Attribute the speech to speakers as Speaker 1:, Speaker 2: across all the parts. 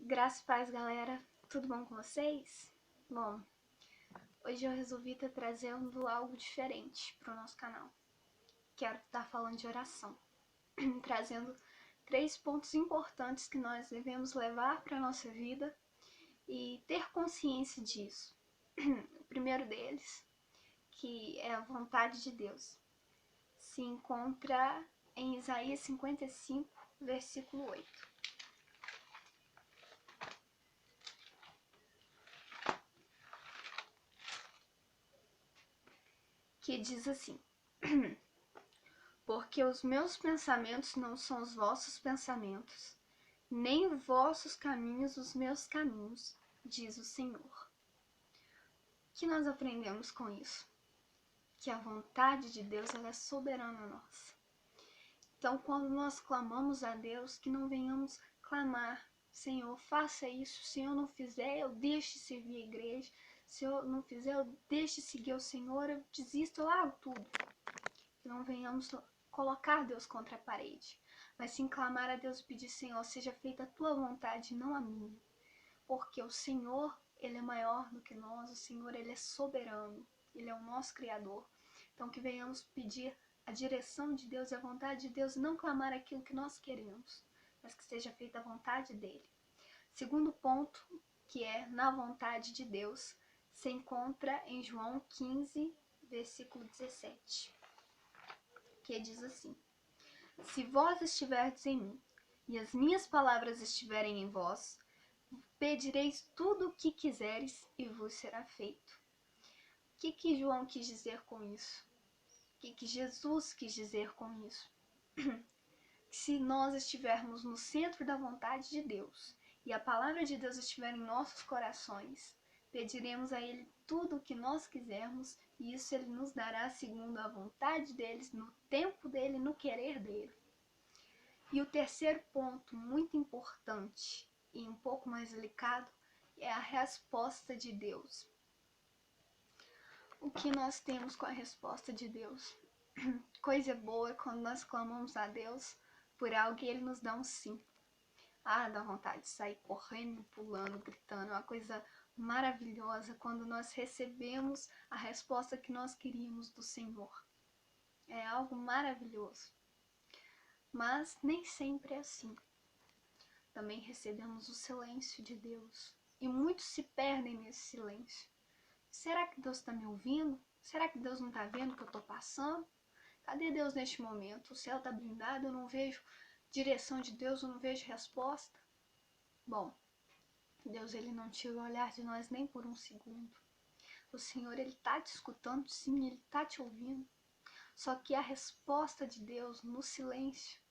Speaker 1: Graça e paz, galera. Tudo bom com vocês? Bom, hoje eu resolvi estar trazendo algo diferente para o nosso canal. Quero estar falando de oração, trazendo 3 pontos importantes que nós devemos levar para a nossa vida e ter consciência disso. O primeiro deles, que é a vontade de Deus, se encontra em Isaías 55, versículo 8. Que diz assim: Porque os meus pensamentos não são os vossos pensamentos, nem os vossos caminhos os meus caminhos, diz o Senhor. O que nós aprendemos com isso? Que a vontade de Deus ela é soberana nossa. Então, quando nós clamamos a Deus, que não venhamos clamar: Senhor, faça isso, se eu não fizer, eu deixo de servir a igreja, se eu não fizer, eu deixo de seguir o Senhor, eu desisto, eu largo tudo. Que não venhamos colocar Deus contra a parede, mas sim clamar a Deus e pedir: Senhor, seja feita a tua vontade, não a minha. Porque o Senhor, Ele é maior do que nós, o Senhor, Ele é soberano, Ele é o nosso Criador. Então que venhamos pedir a direção de Deus e a vontade de Deus, não clamar aquilo que nós queremos, mas que seja feita a vontade dEle. Segundo ponto, que é na vontade de Deus, se encontra em João 15, versículo 17. Que diz assim: Se vós estiverdes em mim, e as minhas palavras estiverem em vós, pedireis tudo o que quiseres, e vos será feito. O que João quis dizer com isso? O que Jesus quis dizer com isso? Se nós estivermos no centro da vontade de Deus, e a palavra de Deus estiver em nossos corações, pediremos a Ele tudo o que nós quisermos, e isso Ele nos dará segundo a vontade dele, no tempo dele, no querer dele. E o terceiro ponto, muito importante e um pouco mais delicado, é a resposta de Deus. O que nós temos com a resposta de Deus? Coisa boa quando nós clamamos a Deus por algo e Ele nos dá um sim. Dá vontade de sair correndo, pulando, gritando. É uma coisa maravilhosa quando nós recebemos a resposta que nós queríamos do Senhor. É algo maravilhoso. Mas nem sempre é assim. Também recebemos o silêncio de Deus. E muitos se perdem nesse silêncio. Será que Deus está me ouvindo? Será que Deus não está vendo o que eu estou passando? Cadê Deus neste momento? O céu está blindado, eu não vejo direção de Deus, eu não vejo resposta. Bom, Deus ele não tira o olhar de nós nem por um segundo. O Senhor ele está te escutando, sim, ele está te ouvindo. Só que a resposta de Deus no silêncio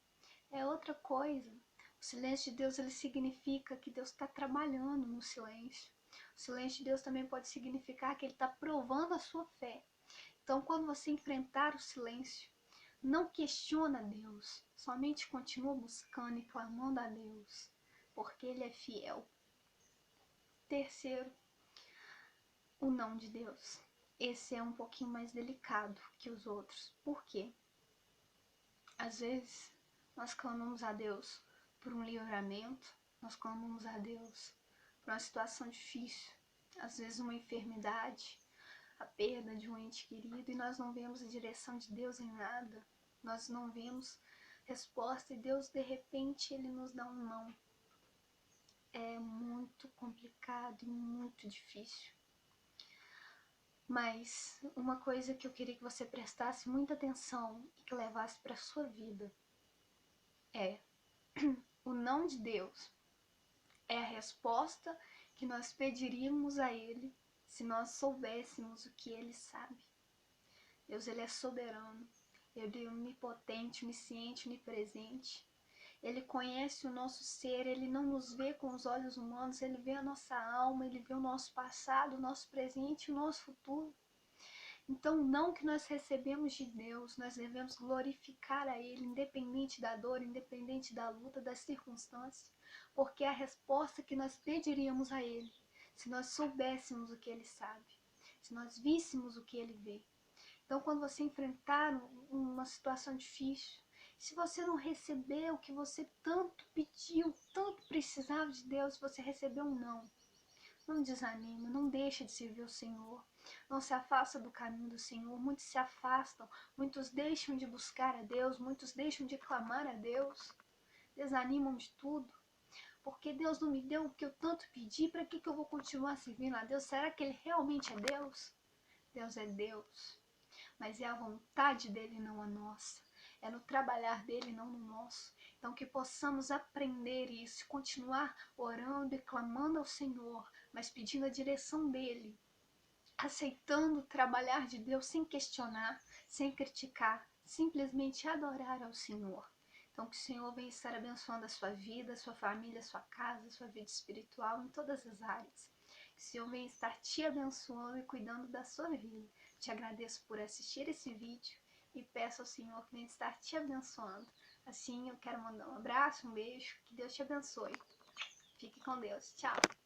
Speaker 1: é outra coisa. O silêncio de Deus ele significa que Deus está trabalhando no silêncio. O silêncio de Deus também pode significar que Ele está provando a sua fé. Então, quando você enfrentar o silêncio, não questiona Deus, somente continua buscando e clamando a Deus, porque Ele é fiel. Terceiro, o não de Deus. Esse é um pouquinho mais delicado que os outros. Por quê? Às vezes, nós clamamos a Deus por um livramento, nós clamamos a Deus por uma situação difícil, às vezes uma enfermidade, a perda de um ente querido, e nós não vemos a direção de Deus em nada, nós não vemos resposta, e Deus de repente Ele nos dá um não. É muito complicado e muito difícil. Mas uma coisa que eu queria que você prestasse muita atenção e que levasse para a sua vida é: o não de Deus é a resposta que nós pediríamos a Ele se nós soubéssemos o que Ele sabe. Deus ele é soberano, Ele é onipotente, onisciente, onipresente. Ele conhece o nosso ser, Ele não nos vê com os olhos humanos, Ele vê a nossa alma, Ele vê o nosso passado, o nosso presente e o nosso futuro. Então, não que nós recebemos de Deus, nós devemos glorificar a Ele, independente da dor, independente da luta, das circunstâncias, porque é a resposta que nós pediríamos a Ele, se nós soubéssemos o que Ele sabe, se nós víssemos o que Ele vê. Então, quando você enfrentar uma situação difícil, Se você não recebeu o que você tanto pediu, tanto precisava de Deus, você recebeu um não. Não desanima, não deixa de servir o Senhor. Não se afasta do caminho do Senhor. Muitos se afastam, muitos deixam de buscar a Deus, muitos deixam de clamar a Deus. Desanimam de tudo. Porque Deus não me deu o que eu tanto pedi, para que eu vou continuar servindo a Deus? Será que Ele realmente é Deus? Deus é Deus, mas é a vontade dEle, não a nossa. É no trabalhar dEle, não no nosso. Então que possamos aprender isso, continuar orando e clamando ao Senhor, mas pedindo a direção dEle, aceitando o trabalhar de Deus sem questionar, sem criticar, simplesmente adorar ao Senhor. Então que o Senhor venha estar abençoando a sua vida, a sua família, a sua casa, a sua vida espiritual, em todas as áreas. Que o Senhor venha estar te abençoando e cuidando da sua vida. Te agradeço por assistir esse vídeo e peço ao Senhor que venha estar te abençoando. Assim eu quero mandar um abraço, um beijo, que Deus te abençoe. Fique com Deus. Tchau!